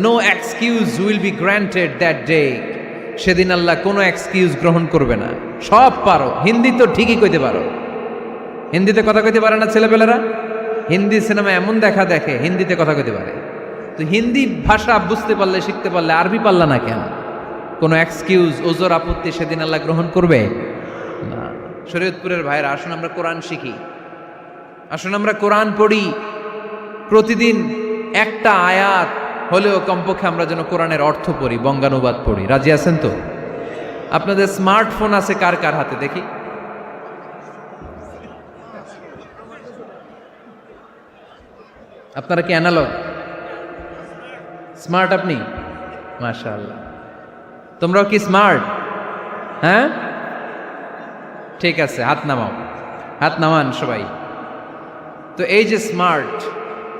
No excuse will be granted that day. সেদিন আল্লাহ কোনো এক্সকিউজ গ্রহণ করবে না। সব পারো, হিন্দি তো ঠিকই কইতে পারো। হিন্দিতে কথা কইতে পারে না ছেলেপেলেরা? হিন্দি সিনেমা এমন দেখা দেখে হিন্দিতে কথা কইতে পারে। তো হিন্দি ভাষা বুঝতে পারলে, শিখতে পারলে আরবি পারলা না কেন? কোনো এক্সকিউজ, ওজর, আপত্তি সেদিন আল্লাহ গ্রহণ করবে না। শরীয়তপুরের ভাইরা, আসুন আমরা কোরআন শিখি, আসুন আমরা কোরআন পড়ি। প্রতিদিন একটা আয়াত হলেও কমপক্ষে আমরা যেন কোরআনের অর্থ পড়ি, বঙ্গানুবাদ পড়ি। রাজি আছেন তো? আপনাদের স্মার্টফোন আছে কার কার হাতে দেখি? আপনারা কি অ্যানালগ? স্মার্ট আপনি? মাশাআল্লাহ। তোমরাও কি স্মার্ট? হ্যাঁ, ঠিক আছে, হাত নামাও, হাত নামান সবাই। তো এই যে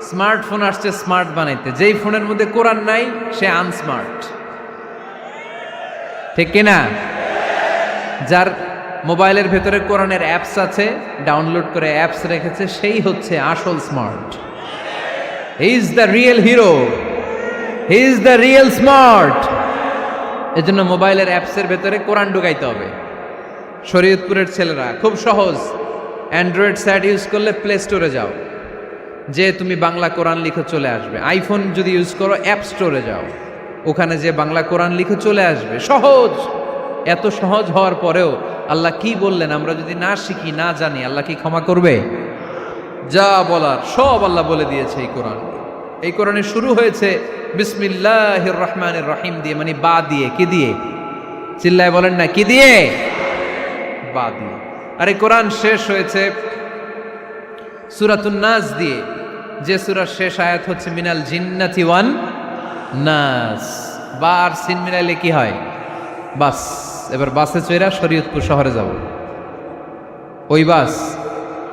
স্মার্টফোন আসছে স্মার্ট বানাইতে, যেই ফোনের মধ্যে কোরআন নাই সে আনস্মার্ট। ঠিক কিনা? যার মোবাইলের ভেতরে কোরআনের অ্যাপস আছে, ডাউনলোড করে অ্যাপস রেখেছে, সেই হচ্ছে আসল smart. He is the real hero, he is the real smart. এজন্য মোবাইলের অ্যাপসের ভেতরে কোরআন ঢুকাইতে হবে। শরীয়তপুরের ছেলেরা খুব সহজ, অ্যান্ড্রয়েড সেট ইউজ করলে প্লে স্টোরে যাও, যে তুমি বাংলা কোরআন লিখে চলে আসবে। আইফোন যদি ইউজ করো অ্যাপ স্টোরে যাও, ওখানে যে বাংলা কোরআন লিখে চলে আসবে। সহজ। এত সহজ হওয়ার পরেও আল্লাহ কি বললেন আমরা যদি না শিখি, না জানি, আল্লাহ কি ক্ষমা করবে? যা বলার সব আল্লাহ বলে দিয়েছে এই কোরআন। এই কোরআনে শুরু হয়েছে বিসমিল্লাহির রহমানির রহিম দিয়ে, মানে বা দিয়ে। কি দিয়ে? চিল্লায় বলেন না, কি দিয়ে? বা দিয়ে। আর এই কোরআন শেষ হয়েছে সূরাতুন নাস দিয়ে, যে সূরার শেষ আয়াত হচ্ছে মিনাল জিন্নাতি ওয়ান নাস। বা আর সিন মিলাইলে কি হয়? বাস। এবার বাসে চড়া শরীয়তপুর শহরে যাব। ওই বাস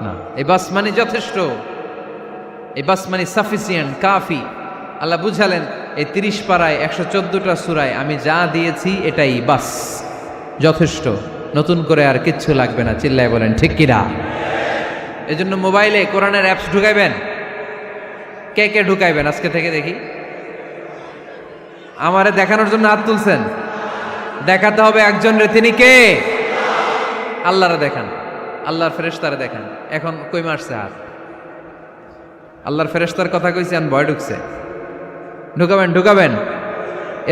না, এই বাস মানে যথেষ্ট, এই বাস মানে সাফিসিয়েন্ট, কাফি। আল্লাহ বুঝালেন এই 30 পারায় 114টা সূরায় আমি যা দিয়েছি এটাই বাস, যথেষ্ট, নতুন করে আর কিচ্ছু লাগবে না। চিল্লায় বলেন ঠিক কিনা? এজন্য মোবাইলে কোরআনের অ্যাপস ঢুকাইবেন। কে কে ঢুকাইবেন আজকে থেকে দেখি? আমারে দেখানোর জন্য হাত তুলছেন? দেখাতে হবে একজন রে, তিনি কে? আল্লাহরে দেখান, আল্লাহর ফেরেশতারে দেখান। এখন কই মারছে হাত? আল্লাহর ফেরেশতার কথা কইছি, আন ভয় ঢুকছে। ঢুকাবেন ঢুকাবেন,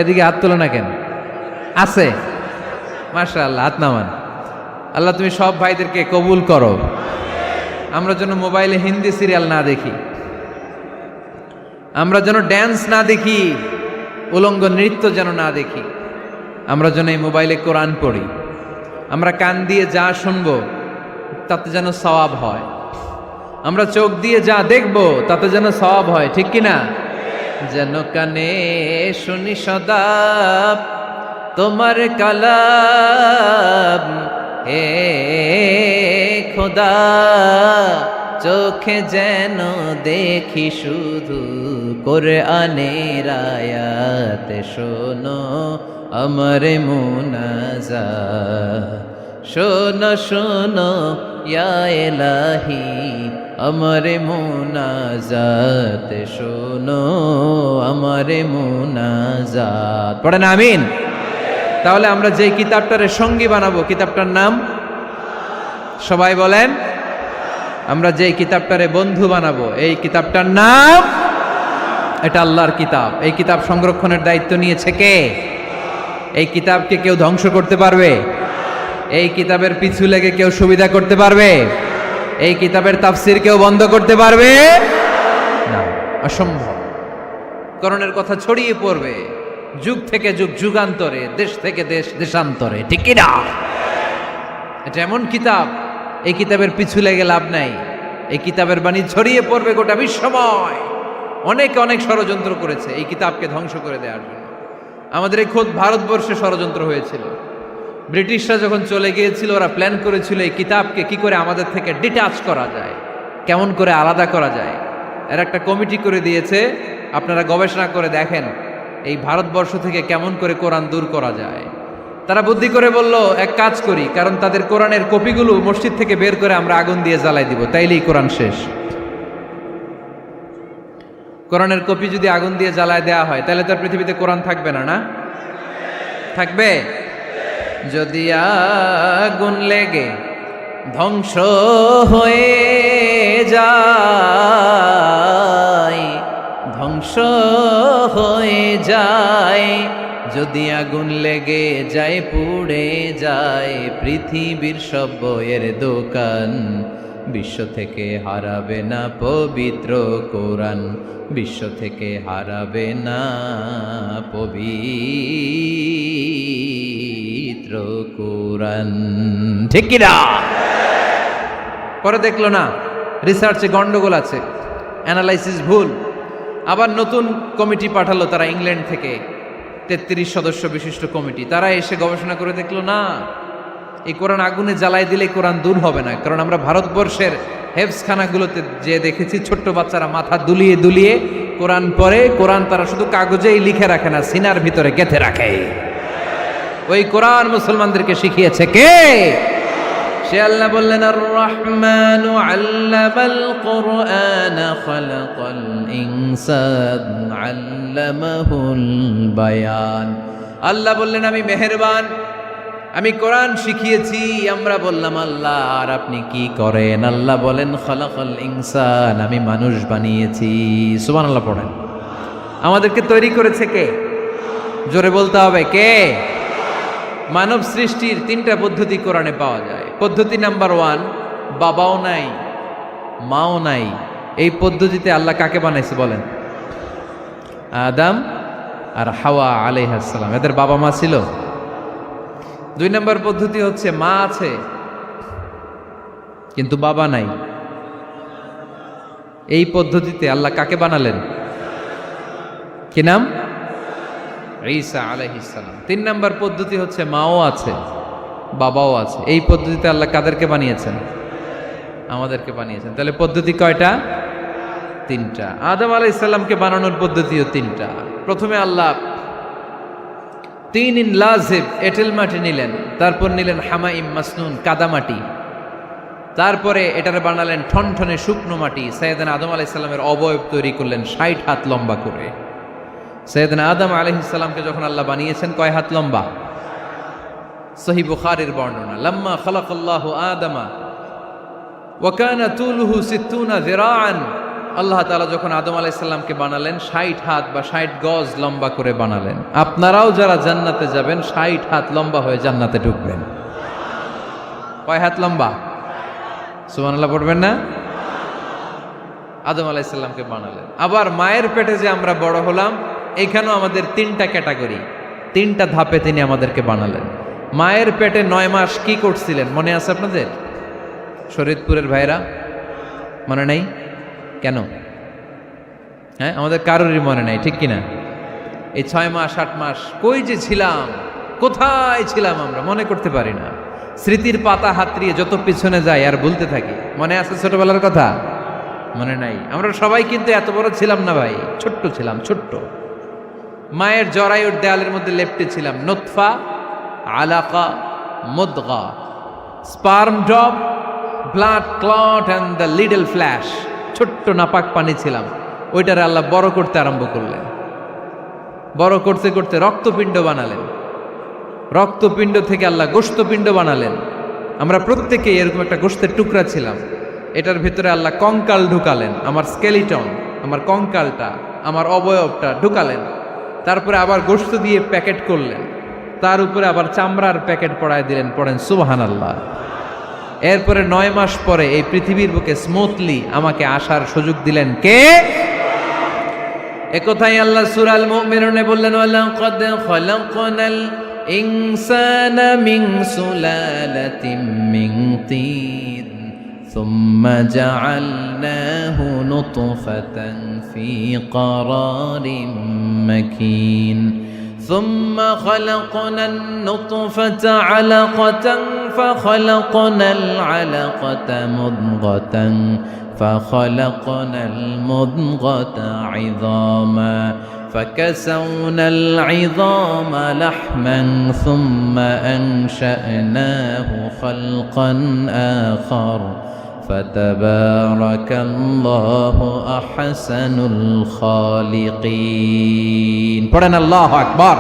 এদিকে হাত তোলে না কেন? আছে, মাশাআল্লাহ, হাত নামান। আল্লাহ তুমি সব ভাইদেরকে কবুল করো। আমরা যেন মোবাইলে হিন্দি সিরিয়াল না দেখি, আমরা যেন ড্যান্স না দেখি, উলঙ্গ নৃত্য যেন না দেখি, আমরা যেন এই মোবাইলে কোরআন পড়ি। আমরা কান দিয়ে যা শুনবো তাতে যেন সওয়াব হয়, আমরা চোখ দিয়ে যা দেখবো তাতে যেন সওয়াব হয়, ঠিক কিনা? যেন কানে শুনি সদা তোমার কালাম, হে খোদা চোখে যেন দেখি শুধু কোরআনের আয়াত, শোনো আমার মুনাজাত, শোনো শোনো ইয়া ইলাহি আমার মুনাজাত, শোনো আমার মুনাজাত। পড়েন আমিন। তাহলে আমরা যে কিতাবটারে সঙ্গী বানাবো, কিতাবটার নাম সবাই বলেন। আমরা যে কিতাবটারে বন্ধু বানাবো, এই কিতাবটার নাম, এটা আল্লাহর কিতাব। এই কিতাব সংরক্ষণের দায়িত্ব নিয়েছে কে? এই কিতাবকে কেউ ধ্বংস করতে পারবে? এই কিতাবের পিছু লেগে কেউ সুবিধা করতে পারবে? এই কিতাবের তাফসির কেউ বন্ধ করতে পারবে না, অসম্ভব। কোরআনের কথা ছড়িয়ে পড়বে যুগ থেকে যুগ, যুগান্তরে, দেশ থেকে দেশ, দেশান্তরে, ঠিক কি না? এটা এমন কিতাব, এই কিতাবের পিছু লেগে লাভ নাই। এই কিতাবের বাণী ছড়িয়ে পড়বে গোটা বিশ্বময়। অনেকে অনেক ষড়যন্ত্র করেছে এই কিতাবকে ধ্বংস করে দেওয়ার জন্য। আমাদের এই খোদ ভারতবর্ষে ষড়যন্ত্র হয়েছিল। ব্রিটিশরা যখন চলে গিয়েছিল, ওরা প্ল্যান করেছিল এই কিতাবকে কি করে আমাদের থেকে ডিটাচ করা যায়, কেমন করে আলাদা করা যায়। এর একটা কমিটি করে দিয়েছে, আপনারা গবেষণা করে দেখেন এই ভারতবর্ষ থেকে কেমন করে কোরআন দূর করা যায়। তারা বুদ্ধি করে বলল, এক কাজ করি, কারণ তাদের কোরআনের কপিগুলো মসজিদ থেকে বের করে আমরা আগুন দিয়ে জ্বালাই দিব, তাইলেই কোরআন শেষ। কোরআনের কপি যদি আগুন দিয়ে জ্বালায় দেওয়া হয়, তাহলে তো পৃথিবীতে কোরআন থাকবে না, না থাকবে? যদি আগুন লেগে ধ্বংস হয়ে যায়, ধ্বংস হয়ে যায়, যদি আগুন লেগে যায়, পুড়ে যায় পৃথিবীর সব বইয়ের দোকান, বিশ্ব থেকে হারাবে না পবিত্র কোরআন, বিশ্ব থেকে হারাবে না পবিত্র কোরআন, ঠিক কি না? পরে দেখলো না রিসার্চে গন্ডগোল আছে, অ্যানালাইসিস ভুল। আবার নতুন কমিটি পাঠালো তারা ইংল্যান্ড থেকে, 33 সদস্য বিশিষ্ট কমিটি। তারা এসে গবেষণা করে দেখলো না, এই কোরআন আগুনে জ্বালাই দিলে কোরআন দূর হবে না। কারণ আমরা ভারতবর্ষের হেফজখানাগুলোতে যে দেখেছি, ছোট্ট বাচ্চারা মাথা দুলিয়ে দুলিয়ে কোরআন পড়ে। কোরআন তারা শুধু কাগজেই লিখে রাখে না, সিনার ভিতরে গেঁথে রাখে। ওই কোরআন মুসলমানদেরকে শিখিয়েছে কে? সে আল্লাহ বললেন, আর রহমানু আল্লামাল কুরআন খালাকাল ইনসান আল্লামাহুল বায়ান। আল্লাহ বললেন, আমি মেহেরবান, আমি কোরআন শিখিয়েছি। আমরা বললাম, আল্লাহ আর আপনি কি করেন? আল্লাহ বলেন, খালাকাল ইনসান, আমি মানুষ বানিয়েছি। সুবহানাল্লাহ পড়েন। আমাদেরকে তৈরি করেছে কে? জোরে বলতে হবে কে? মানব সৃষ্টির 3টা পদ্ধতি কোরআনে পাওয়া যায়। পদ্ধতি নাম্বার 1, বাবাও নাই মাও নাই। এই পদ্ধতিতে আল্লাহ কাকে বানাইছে বলেন? আদম আর হাওয়া আলাইহিস সালাম, এদের বাবা মা ছিল। 2 নম্বর পদ্ধতি হচ্ছে মা আছে কিন্তু বাবা নাই। এই পদ্ধতিতে আল্লাহ কাকে বানালেন? কি নাম? ঈসা আলাইহিস সালাম। 3 নাম্বার পদ্ধতি হচ্ছে মাও আছে বাবাও আছে। এই পদ্ধতিতে আল্লাহ কাদেরকে বানিয়েছেন? আমাদেরকে বানিয়েছেন। তাহলে পদ্ধতি কয়টা? 3টা। আদম আলাইহিস সালামকে বানানোর পদ্ধতিও 3টা। প্রথমে আল্লাহ 3 লাজিব এঁটেল মাটি নিলেন, তারপর নিলেন হামাইম মাসনুন কাদামাটি, তারপরে এটারে বানালেন ঠনঠনে শুকনো মাটি। সাইয়েদনা আদম আলাইহিস সালামের অবয়ব তৈরি করলেন 60 হাত লম্বা করে। সাইয়েদনা আদম আলাইহিস সালামকে যখন আল্লাহ বানিয়েছেন কয় হাত লম্বা? সহিহ বুখারীর বর্ণনা, লাম্মা খালাকাল্লাহু আদামা ওয়া কানা তুলুহু 60 যিরাআন। আল্লাহ তাআলা যখন আদম আলাইহিস সালামকে বানালেন 60 হাত বা 60 গজ লম্বা করে বানালেন। আপনারাও যারা জান্নাতে যাবেন 60 হাত লম্বা হয়ে জান্নাতে ঢুকবেন। কয় হাত লম্বা? সুবহানাল্লাহ পড়বেন না? আদম আলাইহিস সালামকে বানালেন। আবার মায়ের পেটে যে আমরা বড় হলাম, এখানেও আমাদের 3টা ক্যাটাগরি, 3টা ধাপে তিনি আমাদেরকে বানালেন। মায়ের পেটে 9 মাস কি করছিলেন মনে আছে আপনাদের? শরীয়তপুরের ভাইরা মনে নাই? কেন? হ্যাঁ, আমাদের কারোরই মনে নাই, ঠিক কিনা? এই 6 মাস 8 মাস কই যে ছিলাম, কোথায় ছিলাম আমরা মনে করতে পারি না। স্মৃতির পাতা হাতড়িয়ে যত পিছনে যাই আর ভুলতে থাকি। মনে আছে ছোটবেলার কথা? মনে নাই? আমরা সবাই কিন্তু এত বড় ছিলাম না ভাই, ছোট্ট ছিলাম, ছোট্ট। মায়ের জরায়ুর দেয়ালের মধ্যে লেপ্টে ছিলাম। নুতফা, আলাকা, মুদগা, sperm drop, blood clot and the little flesh. ছোট্ট নাপাক পানি ছিলাম। ওইটারে আল্লাহ বড় করতে আরম্ভ করলেন। বড় করতে করতে রক্তপিণ্ড বানালেন। রক্তপিণ্ড থেকে আল্লাহ গোশতপিণ্ড বানালেন। আমরা প্রত্যেকে এরকম একটা গোশতের টুকরা ছিলাম। এটার ভিতরে আল্লাহ কঙ্কাল ঢুকালেন, আমার স্কেলিটন, আমার কঙ্কালটা, আমার অবয়বটা ঢুকালেন। তারপরে আবার গোশত দিয়ে প্যাকেট করলেন, তার উপরে আবার চামড়ার প্যাকেট পড়ায় দিলেন। পড়েন সুবহানাল্লাহ। এরপরে 9 মাস পরে এই পৃথিবীর বুকে স্মুথলি আমাকে আসার সুযোগ দিলেন কে? একথাই আল্লাহ সূরা আল মুমিনুনে বললেন, ওয়ালাকাদ খালাকনাল ইনসানা মিন সুলালাতিন মিন তিন সুম্মা জাআলনাহু নুতফাতান ফি ক্বারারিন মাকিন ثم خلقنا النطفة علقة فخلقنا العلقة مضغة فخلقنا المضغة عظاما فكسونا العظام لحما ثم أنشأناه خلقا آخر فتبارك الله أحسن الخالقين। পড়েন আল্লাহু আকবার।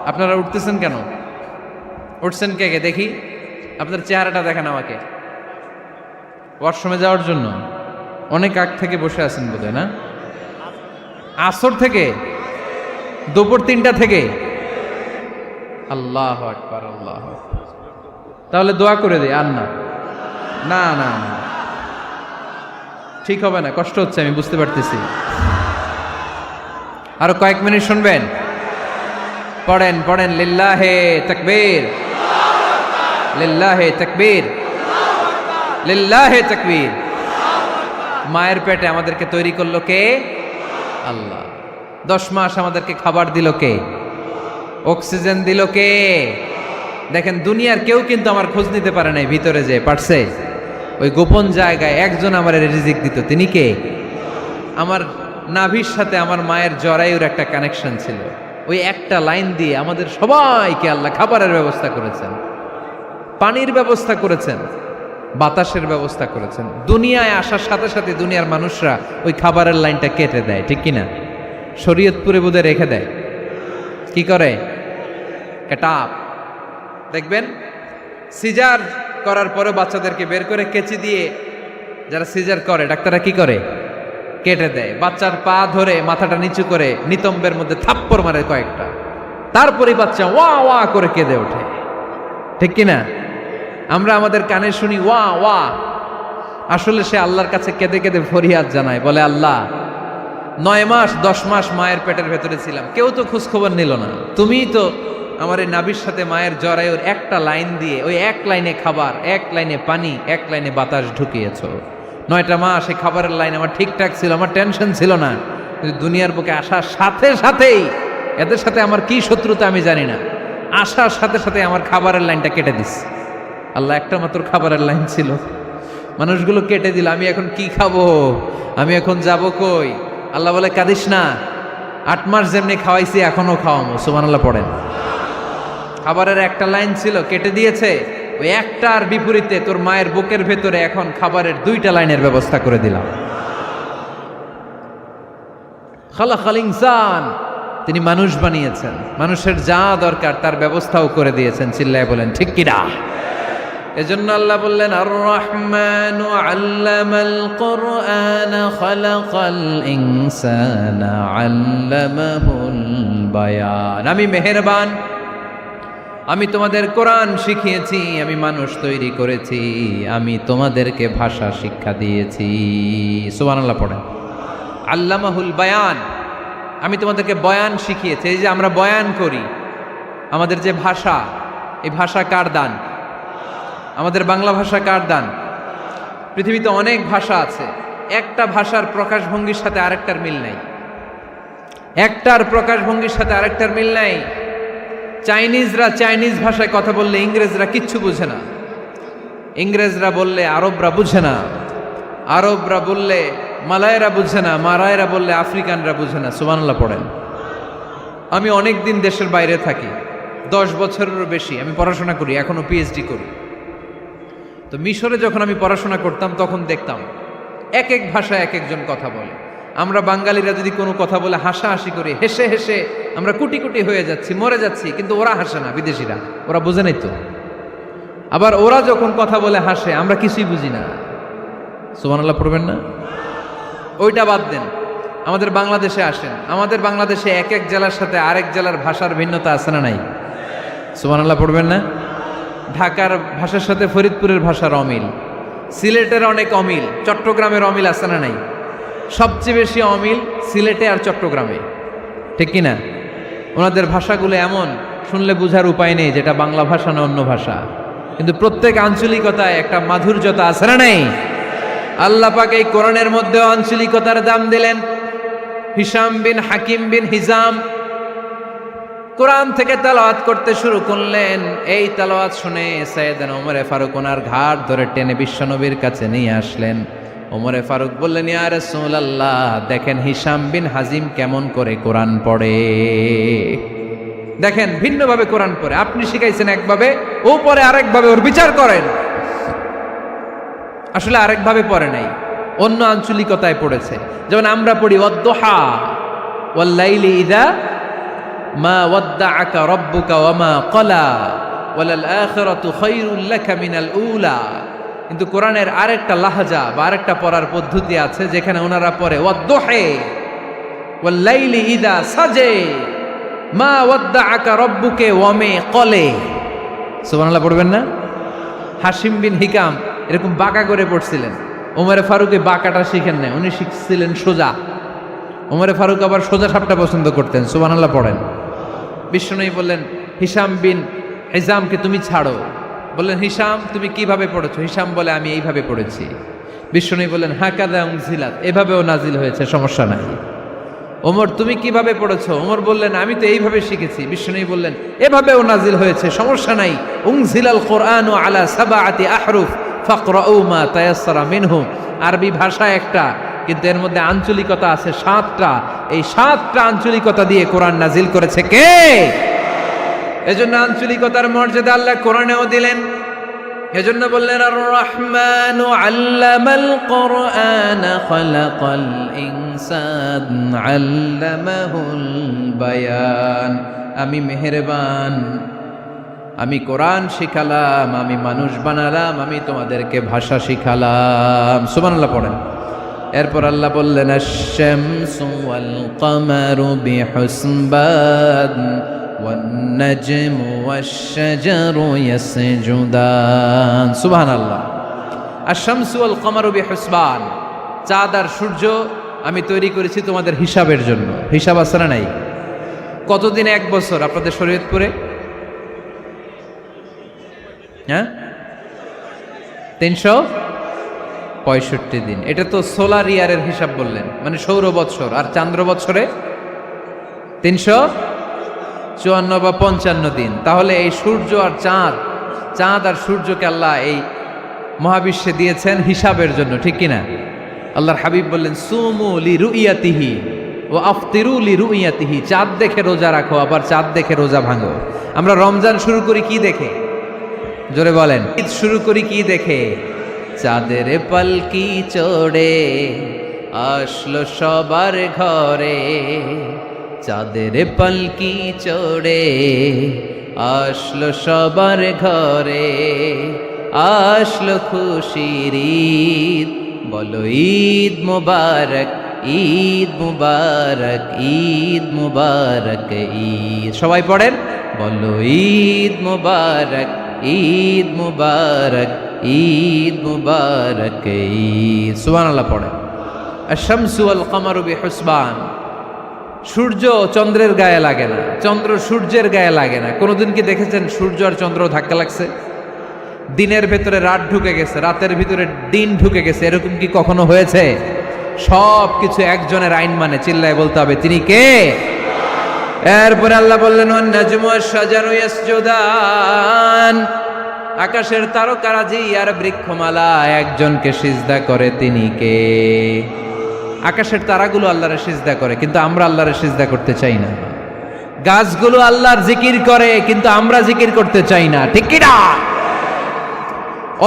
আপনারা উঠতেছেন কেন? উঠছেন কে কে দেখি? আপনার চেহারাটা দেখেন আমাকে। ওয়াশরুমে যাওয়ার জন্য অনেক আগ থেকে বসে আছেন বোধহয়, না? আসর থেকে, দুপুর 3টা থেকে। আল্লাহু আকবার, আল্লাহু আকবার। তাহলে দোয়া করে দেই। আর না না না না, ঠিক হবে না, কষ্ট হচ্ছে, আমি বুঝতে পারতেছি। আরো কয়েক মিনিট শুনবেন? পড়েন পড়েন, লিল্লাহে তাকবীর, লিল্লাহে তাকবীর, লিল্লাহে তাকবীর। মায়ের পেটে আমাদেরকে তৈরি করলো কে? আল্লাহ। 10 মাস আমাদেরকে খাবার দিল কে? অক্সিজেন দিল কে? দেখেন, দুনিয়ার কেউ কিন্তু আমার খোঁজ নিতে পারে নাই ভিতরে যে পারছে। ওই গোপন জায়গায় একজন আমার রিজিক দিত। তিনি কে? আমার নাভির সাথে আমার মায়ের জরায়ুর একটা কানেকশন ছিল। ওই একটা লাইন দিয়ে আমাদের সবাইকে আল্লাহ খাবারের ব্যবস্থা করেছেন, পানির ব্যবস্থা করেছেন, বাতাসের ব্যবস্থা করেছেন। দুনিয়ায় আসার সাথে সাথে দুনিয়ার মানুষরা ওই খাবারের লাইনটা কেটে দেয়, ঠিক কিনা? শরীয়তপুরে বোধহয় রেখে দেয়। কি করে? কাটাপ। দেখবেন সিজার করার পরে বাচ্চাদেরকে বের করে কেচি দিয়ে যারা সিজার করে ডাক্তাররা কি করে? কেটে দেয়। বাচ্চার পা ধরে মাথাটা নিচু করে নিতম্বের মধ্যে থাপ্পড় মারে কয়েকটা, তারপরে বাচ্চা ওয়া ওয়া করে কেঁদে ওঠে, ঠিক কিনা? আমরা আমাদের কানে শুনি ওয়া ওয়া, আসলে সে আল্লাহর কাছে কেঁদে কেঁদে ফরিয়াদ জানায়, বলে আল্লাহ 9 মাস 10 মাস মায়ের পেটের ভেতরে ছিলাম, কেউ তো খোঁজ খবর নিল না। তুমিই তো আমার এই নাভির সাথে মায়ের জরায়ুর একটা লাইন দিয়ে, ওই এক লাইনে খাবার, এক লাইনে পানি, এক লাইনে বাতাস ঢুকিয়েছ। 9টা মাস এই খাবারের লাইন আমার ঠিকঠাক ছিল, আমার টেনশন ছিল না। কিন্তু দুনিয়ার বুকে আসার সাথে সাথেই এদের সাথে আমার কি শত্রুতা আমি জানি না, আসার সাথে সাথে আমার খাবারের লাইনটা কেটে দিস। আল্লাহ একটা মাত্র খাবারের লাইন ছিল, মানুষগুলো কেটে দিল। আমি এখন কি খাবো, আমি এখন যাব কই? আল্লাহ বলে কাঁদিস না, 8 মাস যেমনি খাওয়াইছি এখনো খাওয়াবো। সুবহানাল্লাহ পড়েন। খাবারের একটা লাইন ছিল, কেটে দিয়েছে। ওই একটার বিপরীতে তোর মায়ের বুকের ভেতরে এখন খাবারের 2টা লাইনের ব্যবস্থা করে দিলাম। খালাকাল ইনসান, তিনি মানুষ বানিয়েছেন, মানুষের যা দরকার তার ব্যবস্থাও করে দিয়েছেন। চিল্লায় বলেন ঠিক কিনা? এজন্য আল্লাহ বললেন আর রহমানু আল্লামাল কুরআন খালাকাল ইনসানা আল্লামাহুল বায়ান। আমি মেহেরবান, আমি তোমাদের কোরআন শিখিয়েছি, আমি মানুষ তৈরি করেছি, আমি তোমাদেরকে ভাষা শিক্ষা দিয়েছি। সুবহানাল্লাহ পড়েন। আল্লামাহুল বায়ান, আমি তোমাদেরকে বয়ান শিখিয়েছি। এই যে আমরা বয়ান করি, আমাদের যে ভাষা, এই ভাষা কার দান? আমাদের বাংলা ভাষা কার দান? পৃথিবীতে অনেক ভাষা আছে, একটা ভাষার প্রকাশভঙ্গির সাথে আরেকটার মিল নাই। একটার প্রকাশভঙ্গির সাথে আরেকটার মিল নাই। চাইনিজরা চাইনিজ ভাষায় কথা বললে ইংরেজরা কিচ্ছু বুঝে না, ইংরেজরা বললে আরবরা বুঝে না, আরবরা বললে মালায়রা বুঝে না, মারায়রা বললে আফ্রিকানরা বুঝে না। সুবহানাল্লাহ পড়েন। আমি অনেক দিন দেশের বাইরে থাকি, 10 বছরেরও বেশি আমি পড়াশোনা করি, এখনো পিএইচডি করি। তো মিশরে যখন আমি পড়াশোনা করতাম তখন দেখতাম এক এক ভাষায় এক একজন কথা বলে। আমরা বাঙালিরা যদি কোনো কথা বলে হাসাহাসি করি, হেসে হেসে আমরা কুটি কুটি হয়ে যাচ্ছি, মরে যাচ্ছি, কিন্তু ওরা হাসে না, বিদেশিরা, ওরা বুঝে নাই তো। আবার ওরা যখন কথা বলে হাসে, আমরা কিছুই বুঝি না। সুবহানাল্লাহ পড়বেন না? ওইটা বাদ দেন, আমাদের বাংলাদেশে আসেন, আমাদের বাংলাদেশে এক এক জেলার সাথে আরেক জেলার ভাষার ভিন্নতা আছে না নাই? সুবহানাল্লাহ পড়বেন না? ঢাকার ভাষার সাথে ফরিদপুরের ভাষার অমিল, সিলেটের অনেক অমিল, চট্টগ্রামের অমিল আছে না নাই? সবচেয়ে বেশি অমিল সিলেটে আর চট্টগ্রামে, ঠিক কিনা? ওনাদের ভাষাগুলো এমন, শুনলে বোঝার উপায় নেই যেটা বাংলা ভাষা না অন্য ভাষা, কিন্তু প্রত্যেক আঞ্চলিকতায় একটা মাধুর্যতা আছে না নাই? আল্লাহ পাক এই কোরআনের মধ্যে আঞ্চলিকতার দাম দিলেন। হিশাম বিন হাকিম বিন হিজাম কোরআন থেকে তেলাওয়াত করতে শুরু করলেন। এই তেলাওয়াত শুনে সাইয়েদনা ওমরে ফারুক ওনার ঘাট ধরে টেনে বিশ্বনবীর কাছে নিয়ে আসলেন। ওমরে ফারুক বললেন, ইয়া রাসূলুল্লাহ, দেখেন হিশাম বিন হাজিম কেমন করে কোরআন পড়ে, দেখেন ভিন্নভাবে কোরআন পড়ে। আপনি শিখাইছেন একভাবে, ও পড়ে আরেকভাবে, ওর বিচার করেন। আসলে আরেকভাবে পড়ে নাই, অন্য আঞ্চলিকতায় পড়েছে। যেমন আমরা পড়ি ওয়াদ্দুহা ওয়াল লাইলি ইযা মা ওয়াদ্দাআকা রাব্বুকা ওয়া মা ক্বালা ওয়ালাল আখিরাতু খায়রুল লাকা মিনাল উলা। কিন্তু কোরআনের আরেকটা লাহজা বা আরেকটা পড়ার পদ্ধতি আছে, যেখানে ওনারা পড়ে ওয়াদ্দুহি ওয়াল লাইলি ইযা সাজে মা ওয়াদ্দাআকা রাব্বুকা ওয়া মা ক্বালা। সুবহানাল্লাহ পড়বেন না? হাশিম বিন হিকাম এরকম বাঁকা করে পড়ছিলেন। ওমরে ফারুক এই বাঁকাটা শিখেন না, উনি শিখছিলেন সোজা। ওমরে ফারুক আবার সোজা সাপটা পছন্দ করতেন। সুবহানাল্লাহ পড়েন। বিষ্ণুনবী বললেন, হিশাম বিন হিজামকে তুমি ছাড়ো। বললেন, হিশাম তুমি কিভাবে পড়েছো? হিশাম বলে, আমি এইভাবে পড়েছি। বিষ্ণুনবী বললেন, হাকাযা উনজিলাত, এভাবেও নাজিল হয়েছে, সমস্যা নাই। ওমর তুমি কিভাবে পড়েছো? ওমর বললেন, আমি তো এইভাবে শিখেছি। বিষ্ণুনবী বললেন, এভাবেও নাজিল হয়েছে, সমস্যা নাই। উনজিলাল কুরআনু আলা সাবআতি আহরুফ ফাকরাউ মা তায়াসসারা মিনহু। আরবি ভাষা একটা, কিন্তু এর মধ্যে আঞ্চলিকতা আছে 7টা। এই 7টা আঞ্চলিকতা দিয়ে কোরআন নাজিল করেছে কে? এজন্য আঞ্চলিকতার মর্যাদা আল্লাহ কোরআনেও দিলেন। এজন্য বললেন, আর রহমানু আল্লামাল কুরআন খালাকাল ইনসান আল্লামাহুল বায়ান। আমি মেহেরবান, আমি কোরআন শিখালাম, আমি মানুষ বানালাম, আমি তোমাদেরকে ভাষা শিখালাম। সুবহানাল্লাহ পড়েন। এরপর আল্লাহ বললেন, আশ-শামসু ওয়াল কামারু বিহুসবান ওয়ান নাজমু ওয়াশ-শাজারু ইয়াসজুদান। সুবহানাল্লাহ। আশ-শামসু ওয়াল কামারু বিহুসবান, চাঁদ আর সূর্য আমি তৈরি করেছি তোমাদের হিসাবের জন্য। হিসাব আছে না নাই? কতদিন এক বছর আপনাদের শরীয়তপুরে? হ্যাঁ, 65 দিন। এটা তো সোলার ইয়ারের হিসাব বললেন, মানে সৌর বৎসর। আর চান্দ্র বৎসরে 354 বা 55 দিন। তাহলে এই সূর্য আর চাঁদ, চাঁদ আর সূর্যকে আল্লাহ এই মহাবিশ্বে দিয়েছেন হিসাবের জন্য, ঠিক কিনা? আল্লাহর হাবিব বললেন সুমু লিরুইয়াতিহি ওয়া আফতিরু লিরুইয়াতিহি, চাঁদ দেখে রোজা রাখো, আবার চাঁদ দেখে রোজা ভাঙো। আমরা রমজান শুরু করি কি দেখে? জোরে বলেন। ঈদ শুরু করি কি দেখে? চাঁদের পালকি চড়ে আসলো সবার ঘরে, চাঁদের পালকি চড়ে আসলো সবার ঘরে, আসলো খুশির ঈদ, বলো ঈদ মুবারক, ঈদ মুবারক, ঈদ মুবারক ঈদ। সবাই পড়েন, বলো ঈদ মুবারক, ঈদ মুবারক, ঈদ মুবারক ঈদ। সুবহানাল্লাহ পড়েন। আশ-শামসু ওয়াল কামারু বিহুসবান, সূর্য চন্দ্রের গায়ে লাগে না, চন্দ্র সূর্যের গায়ে লাগে না। কোনোদিন কি দেখেছেন সূর্য আর চন্দ্র ধাক্কা লাগছে? দিনের ভেতরে রাত ঢুকে গেছে, রাতের ভিতরে দিন ঢুকে গেছে, এরকম কি কখনো হয়েছে? সব কিছু একজনের আইন মানে, চিল্লায় বলতে হবে তিনি কে? এরপরে আল্লাহ বললেন ওয়ান নাজমু ওয়াশ-শাজারু ইয়াসজুদান, আকাশের তারকারাজি আর বৃক্ষমালা একজনকে সিজদা করে, তিনি কে? আকাশের তারাগুলো আল্লাহরে সিজদা করে, কিন্তু আমরা আল্লাহরে সিজদা করতে চাই না। গাছগুলো আল্লাহর জিকির করে, কিন্তু আমরা জিকির করতে চাই না, ঠিক কি না?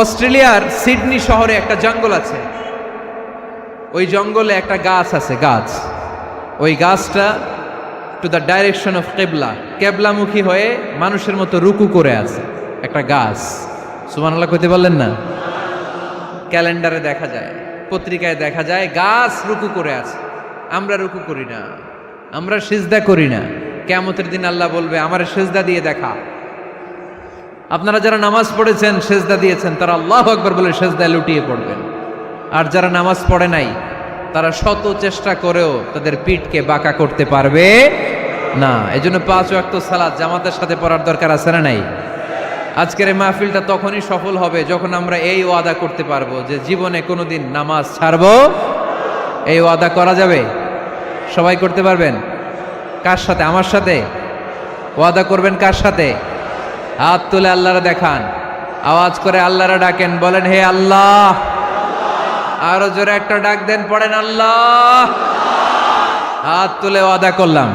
অস্ট্রেলিয়ার সিডনি শহরে একটা জঙ্গল আছে, ওই জঙ্গলে একটা গাছ আছে, গাছ, ওই গাছটা টু দ্য ডাইরেকশন অফ কেবলা, কেবলামুখী হয়ে মানুষের মতো রুকু করে আছে একটা গাছ। সুবহানাল্লাহ কইতে বললেন না? ক্যালেন্ডারে দেখা যায়, পত্রিকায় দেখা যায়, গাছ রুকু করে আছে। আমরা রুকু করি না, আমরা সিজদা করি না। কিয়ামতের দিন আল্লাহ বলবে আমার সিজদা দিয়ে দেখা। আপনারা যারা নামাজ পড়েছেন, সিজদা দিয়েছেন, তারা আল্লাহু আকবার বলে সিজদায় লুটিয়ে পড়বেন। আর যারা নামাজ পড়ে নাই, তারা শত চেষ্টা করেও তাদের পিঠকে বাঁকা করতে পারবে না। এজন্য 5 ওয়াক্ত সালাত জামাতের সাথে পড়ার দরকার আছে না নাই? আজকের এই মাহফিলটা তখনই সফল হবে যখন আমরা এই ওয়াদা করতে পারবো যে জীবনে কোনোদিন নামাজ ছাড়বো। এই ওয়াদা করা যাবে? সবাই করতে পারবেন? কার সাথে? আমার সাথে ওয়াদা করবেন। কার সাথে? হাত তুলে আল্লাহরে দেখান, আওয়াজ করে আল্লাহরে ডাকেন, বলেন হে আল্লাহ। আরো জোরে একটা ডাক দেন, পড়েন আল্লাহ। হাত তুলে ওয়াদা করলাম